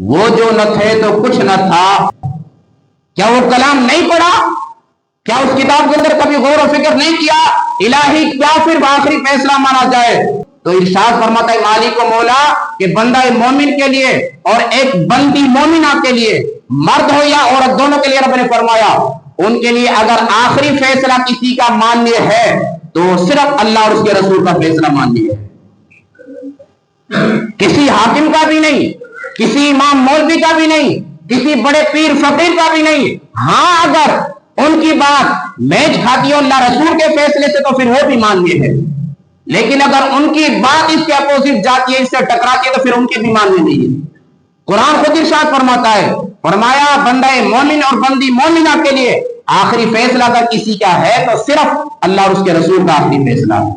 وہ جو نہ تھے تو کچھ نہ تھا. کیا وہ کلام نہیں پڑھا؟ کیا اس کتاب کے اندر کبھی غور و فکر نہیں کیا؟ الہی کیا پھر آخری فیصلہ مانا جائے؟ تو ارشاد فرماتا ہے مالک و مولا کہ بندہ مومن کے لیے اور ایک بندی مومنہ کے لیے، مرد ہو یا عورت دونوں کے لیے، رب نے فرمایا ان کے لیے اگر آخری فیصلہ کسی کا ماننے ہے تو صرف اللہ اور اس کے رسول کا فیصلہ ماننے ہے، کسی حاکم کا بھی نہیں، کسی امام مولوی کا بھی نہیں، کسی بڑے پیر فقیر کا بھی نہیں. ہاں اگر ان کی بات میچ کھاتی ہے اللہ رسول کے فیصلے سے تو پھر وہ بھی ماننے ہے، لیکن اگر ان کی بات اس کے اپوزٹ جاتی ہے، اس سے ٹکراتی ہے، تو پھر ان کے بھی ماننے نہیں ہے. قرآن خود ارشاد فرماتا ہے، فرمایا بندہ مومن اور بندی مومنہ کے لیے آخری فیصلہ اگر کسی کا ہے تو صرف اللہ اور اس کے رسول کا آخری فیصلہ ہے.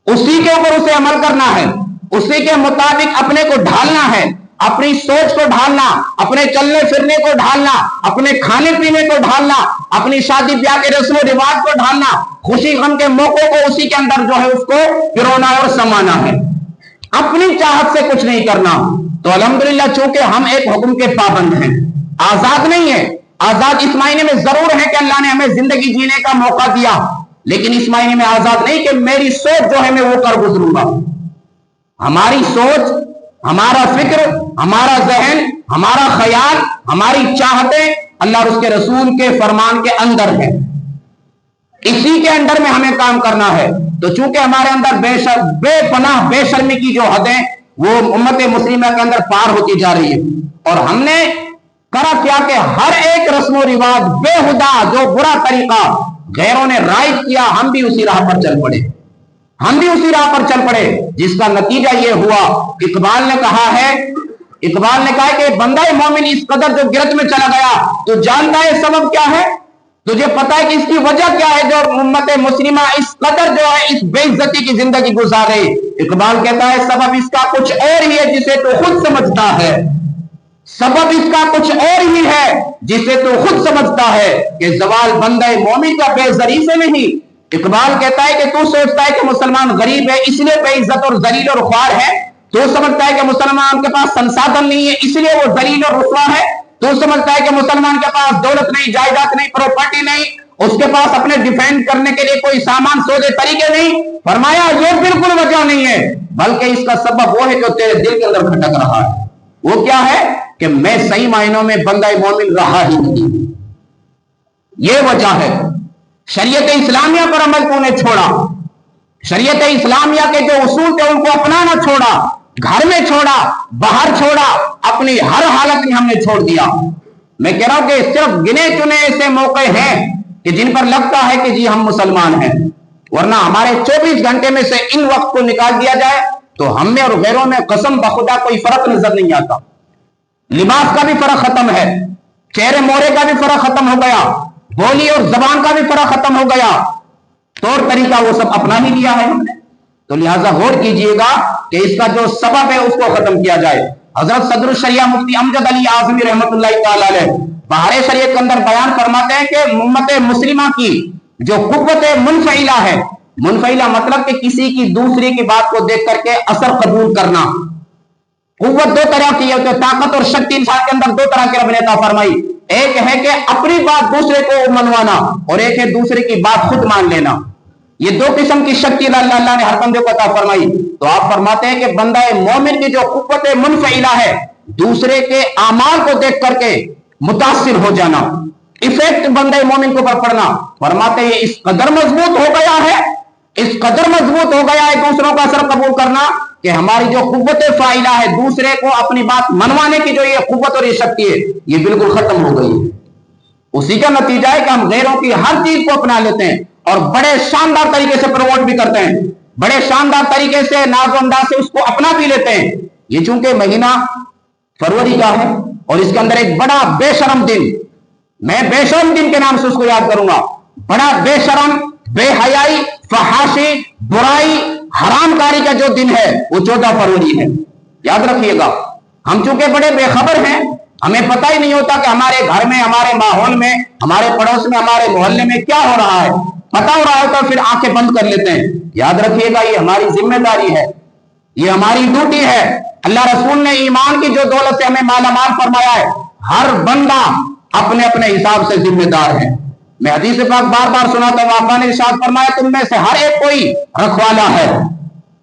اسی کے اوپر اسے عمل کرنا ہے، اسی کے مطابق اپنے کو ڈھالنا ہے، اپنی سوچ کو ڈھالنا، اپنے چلنے پھرنے کو ڈھالنا، اپنے کھانے پینے کو ڈھالنا، اپنی شادی بیاہ کے رسم و رواج کو ڈھالنا، خوشی غم کے موقعوں کو اسی کے اندر جو ہے اس کو پرونا اور سمانا ہے، اپنی چاہت سے کچھ نہیں کرنا. تو الحمدللہ چونکہ ہم ایک حکم کے پابند ہیں، آزاد نہیں ہیں. آزاد اس معنی میں ضرور ہے کہ اللہ نے ہمیں زندگی جینے کا موقع دیا، لیکن اس معنی میں آزاد نہیں کہ میری سوچ جو ہے میں وہ کر گزروں گا. ہماری سوچ، ہمارا فکر، ہمارا ذہن، ہمارا خیال، ہماری چاہتیں اللہ اور اس کے رسول کے فرمان کے اندر ہے، اسی کے اندر میں ہمیں کام کرنا ہے. تو چونکہ ہمارے اندر بے پناہ بے شرمی کی جو حدیں وہ امت مسلمہ کے اندر پار ہوتی جا رہی ہے، اور ہم نے کرا کیا کہ ہر ایک رسم و رواج بےہدہ جو برا طریقہ غیروں نے رائج کیا، ہم بھی اسی راہ پر چل پڑے، ہم بھی اسی راہ پر چل پڑے، جس کا نتیجہ یہ ہوا. اقبال نے کہا کہ بندہ مومن اس قدر جو گرت میں چلا گیا تو جانتا ہے سبب کیا ہے؟ تجھے پتا ہے کہ اس کی وجہ کیا ہے جو امت مسلمہ اس قدر جو ہے اس بے عزتی کی زندگی گزارے؟ اقبال کہتا ہے سبب اس کا کچھ اور ہی ہے جسے تو خود سمجھتا ہے، سبب اس کا کچھ اور ہی ہے جسے تو خود سمجھتا ہے کہ زوال بندہ مومن کا بے زری سے نہیں. اقبال کہتا ہے کہ تو سوچتا ہے کہ مسلمان غریب ہے اس لیے بے عزت اور ذلیل اور خوار ہے، تو سمجھتا ہے کہ مسلمان کے پاس سنسادن نہیں ہے اس لیے وہ ذلیل اور رسوا ہے، تو سمجھتا ہے کہ مسلمان کے پاس دولت نہیں، جائیداد نہیں، پراپرٹی نہیں، اس کے پاس اپنے ڈیفینڈ کرنے کے لیے کوئی سامان سودے طریقے نہیں. فرمایا یہ بالکل وجہ نہیں ہے، بلکہ اس کا سبب وہ ہے جو تیرے دل کے اندر کھٹک رہا ہے. وہ کیا ہے؟ کہ میں صحیح معنوں میں بندہ مومن رہا ہی نہیں. یہ وجہ ہے. شریعت اسلامیہ پر عمل تو نے چھوڑا، شریعت اسلامیہ کے جو اصول تھے ان کو اپنانا چھوڑا، گھر میں چھوڑا، باہر چھوڑا، اپنی ہر حالت میں ہم نے چھوڑ دیا. میں کہہ رہا ہوں کہ صرف گنے چنے ایسے موقع ہیں کہ جن پر لگتا ہے کہ جی ہم مسلمان ہیں، ورنہ ہمارے 24 گھنٹے میں سے ان وقت کو نکال دیا جائے تو ہم میں اور غیروں میں قسم بخدا کوئی فرق نظر نہیں آتا. لباس کا بھی فرق ختم ہے، چہرے مورے کا بھی فرق ختم ہو گیا، بولی اور زبان کا بھی فرق ختم ہو گیا، طور طریقہ وہ سب اپنا ہی لیا ہے ہم نے. تو لہٰذا غور کیجئے گا کہ اس کا جو سبب ہے اس کو ختم کیا جائے. حضرت صدر الشریعہ مفتی امجد علی اعظمی رحمۃ اللہ تعالی علیہ بہار شریعت کے اندر بیان فرماتے ہیں کہ امت مسلمہ کی جو قوت منفعلہ ہے، منفعلہ مطلب کہ کسی کی دوسری کی بات کو دیکھ کر کے اثر قبول کرنا. قوت دو طرح کی ہے، طاقت اور شکتی انسان کے اندر دو طرح کی رب نے عطا فرمائی. ایک ہے کہ اپنی بات دوسرے کو منوانا، اور ایک ہے دوسرے کی بات خود مان لینا. یہ دو قسم کی شکتی اللہ نے ہر بندے کو عطا فرمائی. تو آپ فرماتے ہیں کہ بندہ مومن کی جو قوت منفعلہ ہے، دوسرے کے اعمال کو دیکھ کر کے متاثر ہو جانا، ایفیکٹ بندہ مومن کو پر پڑنا. فرماتے ہیں اس قدر مضبوط ہو گیا ہے، اس قدر مضبوط ہو گیا ہے دوسروں کا اثر قبول کرنا کہ ہماری جو قوت فاعلہ ہے، دوسرے کو اپنی بات منوانے کی جو یہ قوت اور یہ شکتی ہے، یہ بالکل ختم ہو گئی ہے. اسی کا نتیجہ ہے کہ ہم غیروں کی ہر چیز کو اپنا لیتے ہیں اور بڑے شاندار طریقے سے پروموٹ بھی کرتے ہیں، بڑے شاندار طریقے سے ناز و انداز سے اس کو اپنا بھی لیتے ہیں. یہ چونکہ مہینہ فروری کا ہے اور اس کے اندر ایک بڑا بے شرم دن، میں بے شرم دن کے نام سے اس کو یاد کروں گا، بڑا بے شرم، بے حیائی، فحاشی، برائی، حرام کاری کا جو دن ہے وہ 14 فروری ہے. یاد رکھیے گا. ہم چونکہ بڑے بے خبر ہیں، ہمیں پتہ ہی نہیں ہوتا کہ ہمارے گھر میں، ہمارے ماحول میں، ہمارے پڑوس میں، ہمارے محلے میں کیا ہو رہا ہے. پتہ ہو رہا ہے تو پھر آنکھیں بند کر لیتے ہیں. یاد رکھیے گا یہ ہماری ذمہ داری ہے، یہ ہماری ڈیوٹی ہے अल्लाह रसूल ने ईमान की जो दौलत से हमें मालामाल फरमाया है, हर बंदा अपने अपने हिसाब से जिम्मेदार है। मैं हदीस पाक बार बार सुनाता हूं, आपा ने इरशाद फरमाया तुम में से हर एक कोई रखवाला है,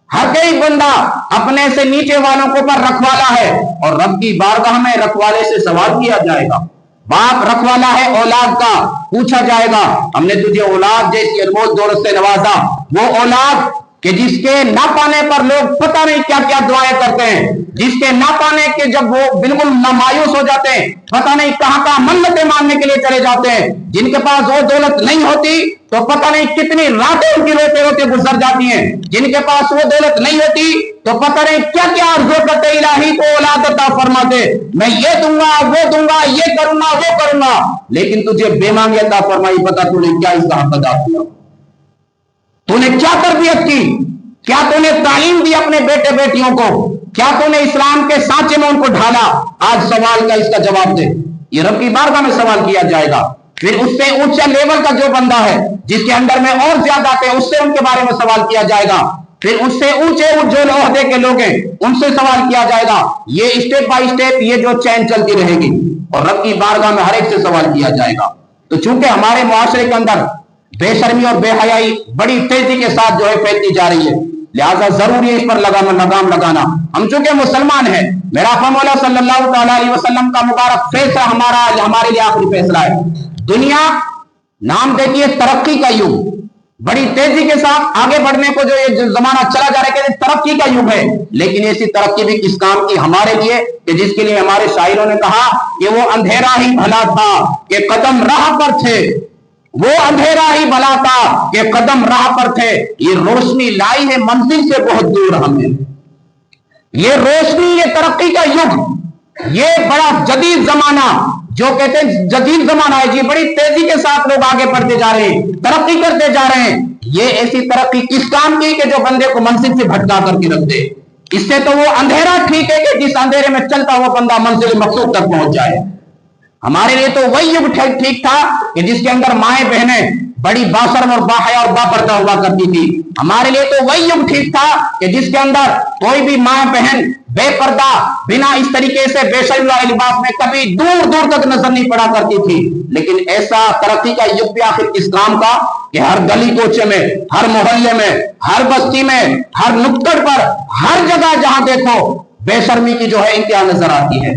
हर कोई बंदा अपने से नीचे वालों को पर रखवाला है, और रब की बारगाह में रखवाले से सवाल किया जाएगा। बाप रखवाला है औलाद का, पूछा जाएगा हमने तुझे औलाद जैसी अनमोल दौलत से नवाजा, वो औलाद कि जिसके ना पाने पर लोग पता नहीं क्या क्या दुआएं करते हैं, जिसके ना पाने के जब वो बिल्कुल मायूस हो जाते हैं, पता नहीं कहां कहां मन्नतें मांगने के लिए चले जाते हैं, जिनके पास वो दौलत नहीं होती तो पता नहीं कितनी रातें उनकी रोते रोते गुजर जाती हैं, जिनके पास वो दौलत नहीं होती तो पता नहीं क्या क्या अर्ज़ करते, इलाही को औलाद अता फरमा दे, मैं ये दूंगा वो दूंगा, ये करूंगा वो करूंगा, लेकिन तुझे बेमांगे अता फरमाई, पता तूने क्या इसका हक अदा किया, तूने क्या तरबियत की, क्या तूने तालीम दी अपने बेटे बेटियों को, क्या तूने इस्लाम के सांचे में उनको ढाला। आज सवाल का इसका जवाब दे, ये रब की बारगाह में सवाल किया जाएगा। फिर उससे ऊंचा लेवल का जो बंदा है, जिसके अंदर में और ज्यादा थे, उससे उनके बारे में सवाल किया जाएगा। फिर उससे ऊंचे जो ओहदे के लोग हैं उनसे सवाल किया जाएगा। ये स्टेप बाय स्टेप ये जो चैन चलती रहेगी और रब की बारगाह में हर एक से सवाल किया जाएगा। तो चूंकि हमारे मुआशरे के अंदर बेशर्मी और बेहयाई बड़ी तेजी के साथ जो है फैलती जा रही है, लिहाजा जरूरी है इस पर लगाम लगाना। हम चूंकि मुसलमान हैं, मेरा मौला सल्लल्लाहु अलैहि वसल्लम का मुबारक फैसला हमारे लिए आखिरी फैसला है। दुनिया नाम देती है तरक्की का युग, बड़ी तेजी के साथ आगे बढ़ने को जो ये जमाना चला जा रहा है, तरक्की का युग है, लेकिन ऐसी तरक्की भी किस काम की हमारे लिए कि जिसके लिए हमारे शायरों ने कहा कि वो अंधेरा ही भला था कि कदम राह पर थे, वो अंधेरा ही भला था कि कदम राह पर थे, ये रोशनी लाई है मंजिल से बहुत दूर हमें, ये रोशनी, ये तरक्की का युग, ये बड़ा जदीद जमाना, जो कहते हैं जदीद जमाना है जी, बड़ी तेजी के साथ लोग आगे बढ़ते जा रहे हैं, तरक्की करते जा रहे हैं। ये ऐसी तरक्की किस काम की कि जो बंदे को मंजिल से भटका करके रख दे। इससे तो वो अंधेरा ठीक है कि जिस अंधेरे में चलता हुआ बंदा मंजिल मकसूद तक पहुंच जाए। हमारे लिए तो वही युग ठीक था कि जिसके अंदर माएं बहनें बड़ी बाशर्म और बाहया और बापर्दा हुआ करती थी। हमारे लिए तो वही युग ठीक था कि जिसके अंदर कोई भी माँ बहन बेपर्दा बिना इस तरीके से बेशर्म वाले लिबास में कभी दूर दूर तक नजर नहीं पड़ा करती थी। लेकिन ऐसा तरक्की का युग भी आखिर किस काम का कि हर गली कोचे में, हर मोहल्ले में, हर बस्ती में, हर नुक्कड़ पर, हर जगह जहां देखो बेशर्मी की जो है इंतहा नजर आती है।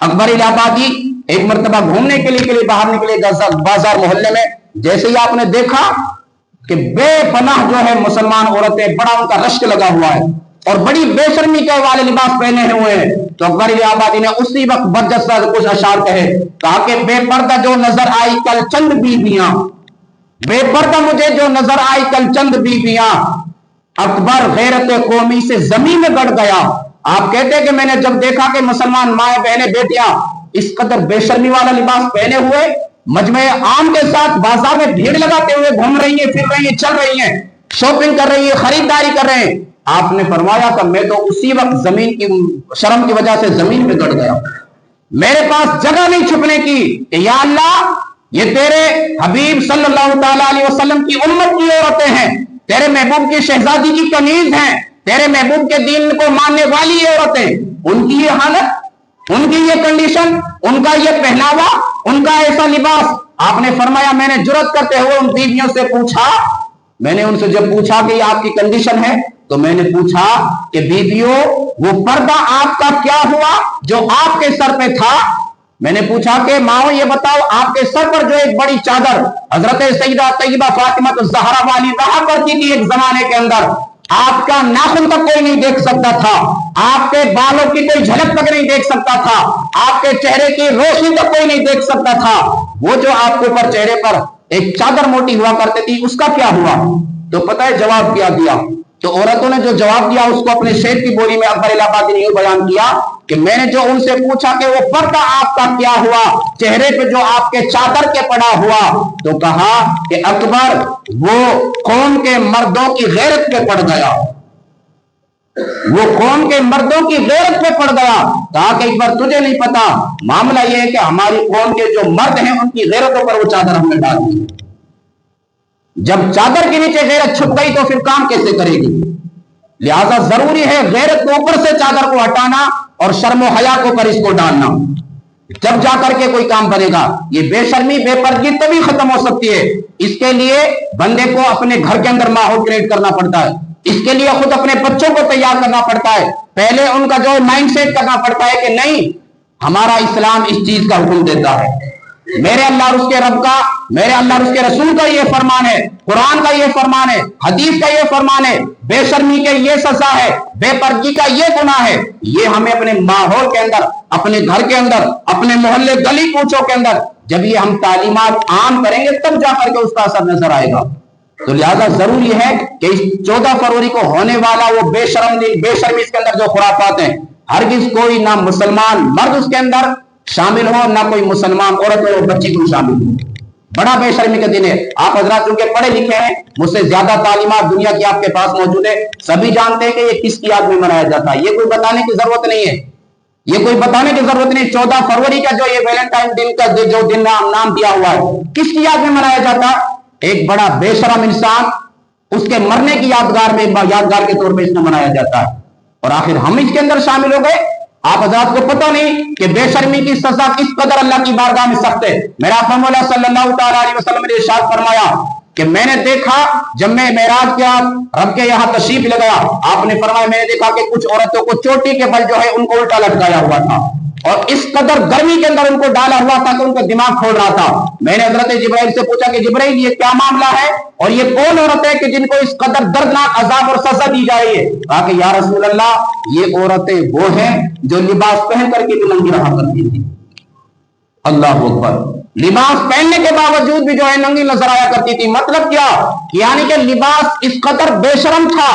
अकबर इलाहाबादी एक मरतबा घूमने के लिए बाहर निकले बाजार मोहल्ले में, जैसे ही आपने देखा कि बेपनाह जो है मुसलमान औरतें, बड़ा उनका रश्क लगा हुआ है और बड़ी बेशर्मी के वाले लिबास पहने हुए हैं, तो अकबर इलाहाबादी ने उसी वक्त बरजस्ता कुछ अशार कहा कि बेपर्दा जो नजर आई कल चंद बीबियां, बेपर्दा मुझे जो नजर आई कल चंद बीबियां, अकबर गैरत कौमी से जमीन में गड़ गया। आप कहते हैं कि मैंने जब देखा कि मुसलमान माए बहने बेटियां इस कदर बेशर्मी वाला लिबास पहने हुए मजमे आम के साथ बाजार में भीड़ लगाते हुए घूम रही है, फिर रही है, चल रही है, शॉपिंग कर रही है, खरीदारी कर रहे हैं, आपने फरमाया कि मैं तो उसी वक्त जमीन की शर्म की वजह से जमीन में गड़ गया। मेरे पास जगह नहीं छुपने की कि या अल्लाह ये तेरे हबीब सल्लल्लाहु अलैहि वसल्लम की उम्मत की औरतें हैं, तेरे महबूब की शहजादी की कनीज हैं, तेरे महबूब के दीन को मानने वाली औरतें, उनकी ये हालत, उनकी ये कंडीशन, उनका ये पहनावा, उनका ऐसा लिबास। आपने फरमाया मैंने जुर्रत करते हुए उन बीवियों से पूछा, मैंने उनसे जब पूछा कि आपकी कंडीशन है, तो मैंने पूछा कि बीवियों वो पर्दा आपका क्या हुआ जो आपके सर पे था। मैंने पूछा कि माओ ये बताओ आपके सर पर जो एक बड़ी चादर हजरत सईदा तैयबा फातिमा ज़हरा वाली रहा करती थी एक जमाने के अंदर, आपका नाखून तक कोई नहीं देख सकता था, आपके बालों की कोई झलक तक नहीं देख सकता था, आपके चेहरे की रोशनी तक कोई नहीं देख सकता था, वो जो आपके ऊपर चेहरे पर एक चादर मोटी हुआ करती थी उसका क्या हुआ? तो पता है जवाब क्या दिया? तो औरतों ने जो जवाब दिया उसको अपने शेर की बोली में अकबर इलाहाबादी ने बयान किया कि मैंने जो उनसे पूछा कि वो पर्दा आपका क्या हुआ, चेहरे पे जो आपके चादर के पड़ा हुआ, तो कहा कि अकबर वो कौम के मर्दों की गैरत पे पड़ गया, वो कौम के मर्दों की गैरत पे पड़ गया। कहा कि एक बार तुझे नहीं पता, मामला यह है कि हमारी कौम के जो मर्द हैं उनकी गैरतों पर वो चादर हमने डाल दी। जब चादर के नीचे गैरत छुप गई तो फिर काम कैसे करेगी? लिहाजा जरूरी है गैरत के ऊपर से चादर को हटाना और शर्म हया को पर इसको डालना, जब जाकर के कोई काम बनेगा। ये बेशर्मी बेपर्दगी तभी खत्म हो सकती है। इसके लिए बंदे को अपने घर के अंदर माहौल क्रिएट करना पड़ता है, इसके लिए खुद अपने बच्चों को तैयार करना पड़ता है, पहले उनका जो माइंड सेट करना पड़ता है कि नहीं, हमारा इस्लाम इस चीज का हुक्म देता है, मेरे अल्लाह और उसके रब का, मेरे अल्लाह और उसके रसूल का ये फरमान है, कुरान का ये फरमान है, हदीस का ये फरमान है, बेशर्मी के ये सजा है, बेपर्दगी का ये गुनाह है। ये हमें अपने माहौल के अंदर, अपने घर के अंदर, अपने मोहल्ले गली कूचों के अंदर जब ये हम तालीमात आम करेंगे तब जाकर के उसका असर नजर आएगा। तो लिहाजा जरूरी है कि इस 14 फरवरी को होने वाला वो बेशर्मी इसके अंदर जो खुराफात हैं, हरगिज कोई ना मुसलमान मर्द उसके अंदर शामिल हो, ना कोई मुसलमान औरत और बच्ची को शामिल हो। बड़ा बेशर्मी का दिन है। आप हजरात चूंकि पढ़े लिखे हैं, मुझसे ज्यादा तालीमात दुनिया की आपके पास मौजूद है, सभी जानते हैं कि ये किसकी याद में मनाया जाता है। ये कोई बताने की जरूरत नहीं है, ये कोई बताने की जरूरत नहीं। 14 फरवरी का जो ये वैलेंटाइन दिन का जो दिन नाम दिया हुआ है, किसकी याद में मनाया जाता है? एक बड़ा बेशरम इंसान, उसके मरने की यादगार के तौर पर इसमें मनाया जाता है। और आखिर हम इसके अंदर शामिल हो गए। आप हज़रात को पता नहीं कि बेशर्मी की सजा किस कदर अल्लाह की बारगाह में सख्त है। मेरा मौला सल्लल्लाहु अलैहि वसल्लम ने इरशाद फरमाया कि मैंने देखा, जब मैं मेराज किया, रब के यहाँ तशरीफ ले गया, आपने फरमाया मैंने देखा कि कुछ औरतों को चोटी के बल जो है उनको उल्टा लटकाया हुआ था और इस कदर गर्मी के अंदर उनको डाला हुआ था कि उनका दिमाग खोल रहा था। मैंने हजरत जिब्राइल से पूछा कि जिब्राइल ये क्या मामला है और ये कौन औरत है कि जिनको इस कदर दर्दनाक अजाब और सजा दी जा रही है? कहा कि या रसूल अल्लाह, ये औरतें वो हैं जो लिबास पहन करके भी नंगी रहा करती थी। अल्लाह अकबर। लिबास पहनने के बावजूद भी जो है नंगी नजर आया करती थी। मतलब क्या? यानी कि लिबास इस कदर बेशरम था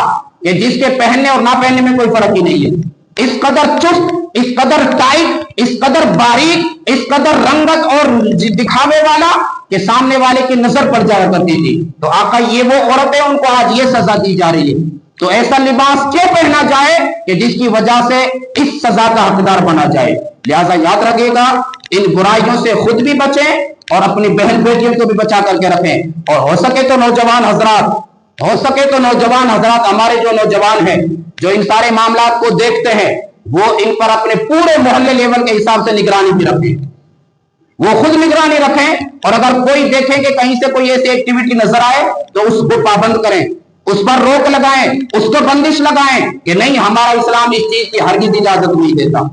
कि जिसके पहनने और ना पहनने में कोई फर्क ही नहीं है। इस कदर चुस्त, इस कदर टाइट, इस कदर बारीक, इस कदर रंगत और दिखावे वाला कि सामने वाले की नजर पड़ जाया करती थी। तो आका ये वो औरतें, उनको आज ये सजा दी जा रही है। तो ऐसा लिबास क्यों पहना जाए कि जिसकी वजह से इस सजा का हकदार बना जाए। लिहाजा याद रखिएगा, इन बुराइयों से खुद भी बचें और अपनी बहन बेटियों को भी बचा करके रखें। और हो सके तो नौजवान हजरात, हमारे जो नौजवान हैं, जो इन सारे मामलात को देखते हैं, वो इन पर अपने पूरे मोहल्ले लेवल के हिसाब से निगरानी भी रखें। वो खुद निगरानी रखें और अगर कोई देखे कि कहीं से कोई ऐसी एक्टिविटी नजर आए तो उसको पाबंद करें, उस पर रोक लगाएं, उसको बंदिश लगाएं कि नहीं, हमारा इस्लाम इस चीज की हरगिज इजाजत नहीं देता,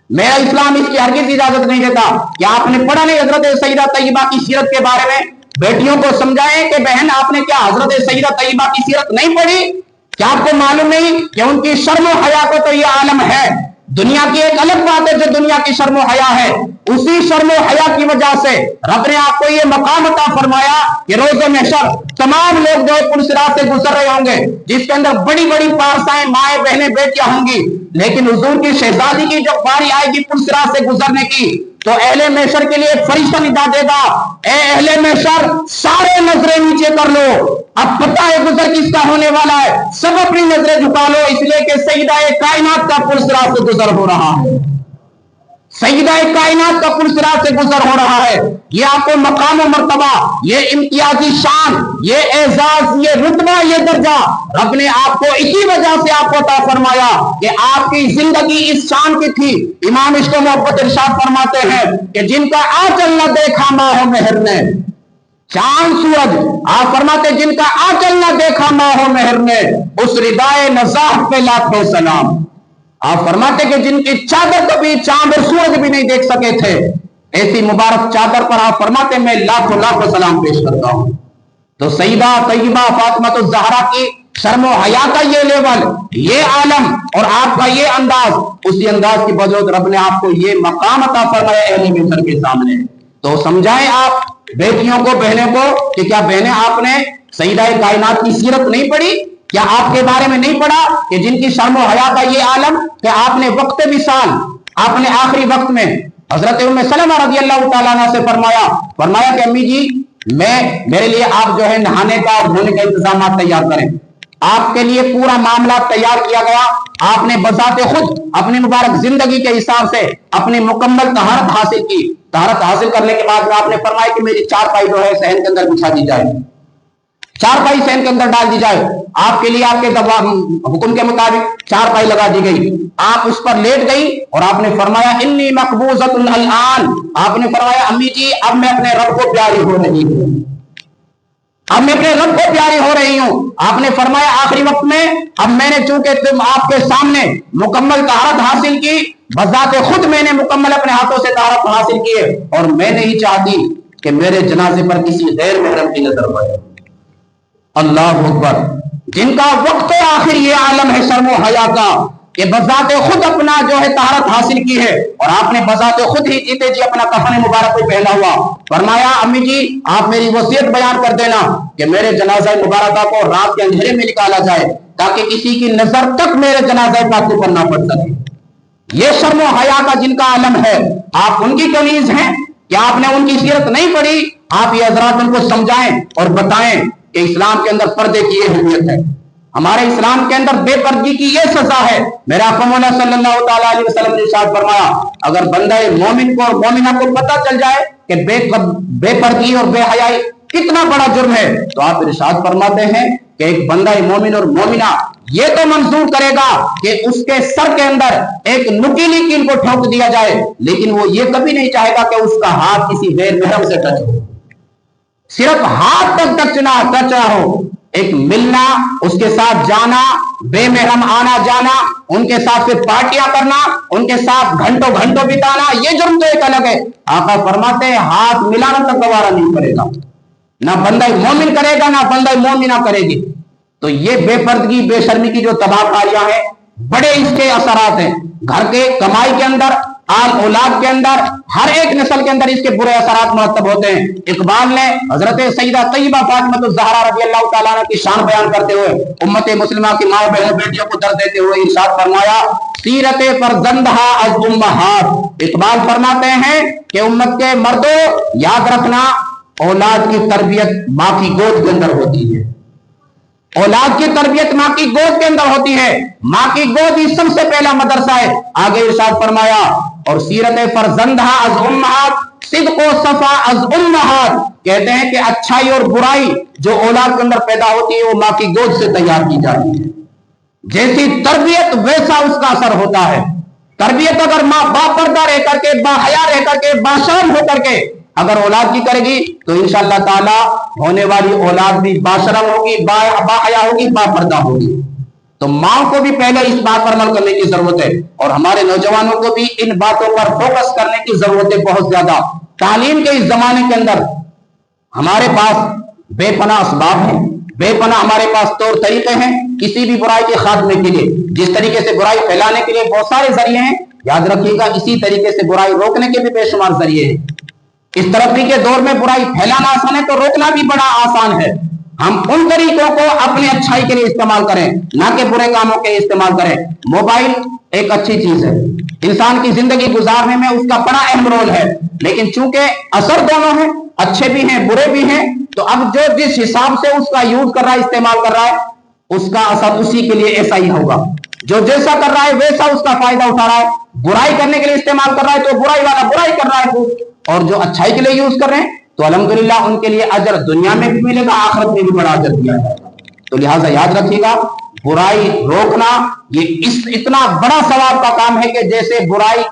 मेरा इस्लाम इसकी हरगिज इजाजत नहीं देता। क्या आपने पढ़ा नहीं हजरत सईदा तैयबा की सीरत के बारे में? बेटियों को समझाएं कि बहन, आपने क्या हजरत सईदा तैयबा की सीरत नहीं पढ़ी? क्या आपको मालूम नहीं कि उनकी शर्म हया को तो ये आलम है। दुनिया की एक अलग बात है जो दुनिया की शर्म हया है, उसी शर्म हया की वजह से रब ने आपको ये मकाम अता फरमाया कि रोज़े महशर तमाम लोग जो पुलसिरात से गुजर रहे होंगे, जिसके अंदर बड़ी बड़ी पारसाएं, माए बहनें बेटियां होंगी, लेकिन हुजूर की शहजादी की जब बारी आएगी पुलसिरात से गुजरने की, तो अहले महशर के लिए एक फरिश्ता निदा देगा, ए अहले महशर, सारे नजरें नीचे कर लो, अब पता है गुजर किसका होने वाला है, सब अपनी नजरें झुका लो, इसलिए कि सईदा कायनात का पुलसिरात से गुजर हो रहा है, सईदा कायनात का पुलसिरात से गुजर हो रहा है। ये आपको मकाम और मर्तबा, ये इम्तियाजी शान, ये एजाज, ये रुतबा, ये दर्जा रब ने आपको इसी वजह से आपको अता फरमाया कि आपकी जिंदगी इस शान की थी। इमाम इश्क व मोहब्बत इरशाद फरमाते हैं कि जिनका आंचल न देखा माहो मेहर ने, चांद सूरज, आप फरमाते जिनका आंचल न देखा माहो मेहर ने, उस रिदाए नज़ाह पे लाखों सलाम। आप फरमाते कि जिनकी चादर कभी चांद और सूरज भी नहीं देख सके थे, ऐसी मुबारक चादर पर आप फरमाते मैं लाखों लाखों सलाम पेश करता हूं। तो सईदा तैयबा फातिमा तो ज़हरा की शर्म और हया का ये लेवल, ये आलम और आपका ये अंदाज, उसी अंदाज की बदौलत रब ने आपको ये मकाम अता फरमाया अहले महशर के सामने। तो समझाएं आप बेटियों को, बहनों को कि क्या बहनें आपने सईदा कायनात की सीरत नहीं पढ़ी? क्या आपके बारे में नहीं पढ़ा कि जिनकी शर्म और हया का ये आलम, कि आपने वक्त विसाल, आपने आखिरी वक्त में हजरत उम्मे सलमा रज़ियल्लाहु ताला अन्हा से फरमाया कि अम्मी जी, मेरे लिए आप जो है नहाने का और धोने का इंतजाम तैयार करें। आपके लिए पूरा मामला तैयार किया गया। आपने बजाते खुद अपनी मुबारक जिंदगी के हिसाब से अपनी मुकम्मल तहारत हासिल की। तहारत हासिल करने के बाद में आपने फरमाया कि मेरी चारपाई जो है सहन के अंदर बिछा दी जाए, चारपाई सहन के अंदर डाल दी जाए। آپ کے لیے آپ کے حکم کے مطابق چارپائی لگا دی گئی، آپ اس پر لیٹ گئی اور آپ نے فرمایا انی مقبوضۃ الان، آپ نے فرمایا امی جی اب میں اپنے رب کو پیاری ہو رہی ہوں، اب میں اپنے رب کو پیاری ہو رہی ہوں۔ آپ نے فرمایا آخری وقت میں اب میں نے چونکہ تم آپ کے سامنے مکمل طہارت حاصل کی، بذات خود میں نے مکمل اپنے ہاتھوں سے طہارت حاصل کی ہے، اور میں نہیں چاہتی کہ میرے جنازے پر کسی غیر محرم کی نظر پڑے۔ اللہ اکبر، جن کا وقت آخر یہ عالم ہے شرم و حیا کا کہ بذات خود اپنا جو ہے طہارت حاصل کی ہے، اور آپ نے بذات خود ہی جیتے جی اپنا کفن مبارک کو پہنا ہوا۔ فرمایا امی جی آپ میری وصیت بیان کر دینا کہ میرے جنازہ مبارکہ کو رات کے اندھیرے میں نکالا جائے تاکہ کسی کی نظر تک میرے جنازہ پاک پر نہ پڑ سکے۔ یہ شرم و حیا کا جن کا عالم ہے، آپ ان کی کنیز ہیں کہ آپ نے ان کی سیرت نہیں پڑھی؟ آپ یہ حضرات ان کو سمجھائیں اور بتائیں کہ اسلام کے اندر پردے کی یہ اہمیت ہے، ہمارے اسلام کے اندر بے پردگی کی یہ سزا ہے۔ میرا آقا مولا صلی اللہ تعالی علیہ وسلم نے ارشاد فرمایا اگر بندہ مومن کو اور مومنہ کو پتہ چل جائے کہ بے پردگی اور بے حیائی کتنا بڑا جرم ہے، تو آپ ارشاد فرماتے ہیں کہ ایک بندہ مومن اور مومنہ یہ تو منظور کرے گا کہ اس کے سر کے اندر ایک نکیلی کیل کو ٹھوک دیا جائے، لیکن وہ یہ کبھی نہیں چاہے گا کہ اس کا ہاتھ کسی غیر محرم سے ٹچ ہو، صرف ہاتھ تک ٹچ نہ ہو۔ ایک ملنا، اس کے ساتھ جانا، بے محرم آنا جانا، ان کے ساتھ پھر پارٹیاں کرنا، ان کے ساتھ گھنٹوں گھنٹوں بتانا، یہ جرم تو ایک الگ ہے۔ آقا فرماتے ہیں ہاتھ ملانا تک گوارا نہیں کرے گا، نہ بندہ مومن کرے گا نہ بندہ مومنہ کرے گی۔ تو یہ بے پردگی بے شرمی کی جو تباہ کاریاں ہیں، بڑے اس کے اثرات ہیں گھر کے کمائی کے اندر، آل اولاد کے اندر، ہر ایک نسل کے اندر اس کے برے اثرات مرتب ہوتے ہیں۔ اقبال نے حضرت سیدہ طیبہ فاطمہ الزہرا رضی اللہ تعالیٰ عنہ کی شان بیان کرتے ہوئے امت مسلمہ کی ماں بہنوں بیٹیوں کو درد دیتے ہوئے ارشاد فرمایا سیرت فرزندہ از امہات۔ اقبال فرماتے ہیں کہ امت کے مردوں یاد رکھنا اولاد کی تربیت ماں کی گود کے اندر ہوتی ہے، اولاد کی تربیت ماں کی گود کے اندر ہوتی ہے، ماں کی گود ہی سب سے پہلا مدرسہ ہے۔ آگے ارشاد فرمایا اور سیرت فرزندہ از امہات صدق و صفا از امہات، کہتے ہیں کہ اچھائی اور برائی جو اولاد کے اندر پیدا ہوتی ہے وہ ماں کی گود سے تیار کی جاتی ہے، جیسی تربیت ویسا اس کا اثر ہوتا ہے۔ تربیت اگر ماں باپردہ رہ کر کے، با حیا رہ کر کے، باشرم ہو کر کے اگر اولاد کی کرے گی تو انشاءاللہ تعالی ہونے والی اولاد بھی باشرم ہوگی، با حیا ہوگی، با پردہ ہوگی۔ تو ماں کو بھی پہلے اس بات پر عمل کرنے کی ضرورت ہے، اور ہمارے نوجوانوں کو بھی ان باتوں پر فوکس کرنے کی ضرورت ہے بہت زیادہ۔ تعلیم کے اس زمانے کے اندر ہمارے پاس بے پناہ اسباب ہیں، بے پناہ ہمارے پاس طور طریقے ہیں کسی بھی برائی کے خاتمے کے لیے۔ جس طریقے سے برائی پھیلانے کے لیے بہت سارے ذریعے ہیں، یاد رکھیے گا اسی طریقے سے برائی روکنے کے بھی بے شمار ذریعے ہیں۔ اس ترقی کے دور میں برائی پھیلانا آسان ہے تو روکنا بھی بڑا آسان ہے۔ ہم ان طریقوں کو اپنی اچھائی کے لیے استعمال کریں، نہ کہ برے کاموں کے استعمال کریں۔ موبائل ایک اچھی چیز ہے، انسان کی زندگی گزارنے میں اس کا بڑا اہم رول ہے، لیکن چونکہ اثر دونوں ہیں، اچھے بھی ہیں برے بھی ہیں، تو اب جو جس حساب سے اس کا یوز کر رہا ہے، استعمال کر رہا ہے، اس کا اثر اسی کے لیے ایسا ہی ہوگا۔ جو جیسا کر رہا ہے ویسا اس کا فائدہ اٹھا رہا ہے۔ برائی کرنے کے لیے استعمال کر رہا ہے تو برائی والا برائی کر رہا ہے، اور جو اچھائی کے لیے یوز کر رہے ہیں تو الحمدللہ ان کے لیے اجر دنیا میں بھی ملے گا، آخرت میں بھی بڑا اجر دیا جائے گا۔ تو لہٰذا یاد رکھیے گا برائی روکنا یہ اتنا بڑا ثواب کا کام ہے کہ جیسے برائی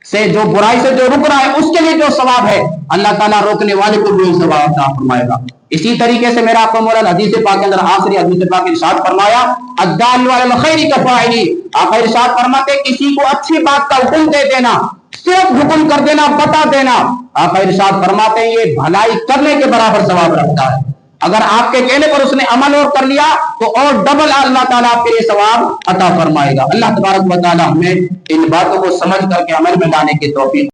سے جو رک رہا ہے اس کے لیے جو ثواب ہے اللہ تعالیٰ روکنے والے کو بھی ثواب عطا فرمائے گا۔ اسی طریقے سے میرا آقا مولا حدیث پاک کے اندر آخری حدیث پاک ارشاد فرمایا الدال علی الخیر کفاعل، آپ ارشاد فرماتے کسی کو اچھی بات کا حکم دے دینا، صرف حکم کر دینا، بتا دینا، آپ ارشاد فرماتے ہیں یہ بھلائی کرنے کے برابر ثواب رکھتا ہے۔ اگر آپ کے کہنے پر اس نے عمل اور کر لیا تو اور ڈبل اللہ تعالیٰ آپ کے لیے ثواب عطا فرمائے گا۔ اللہ تبارک و تعالیٰ ہمیں ان باتوں کو سمجھ کر کے عمل میں لانے کی توفیق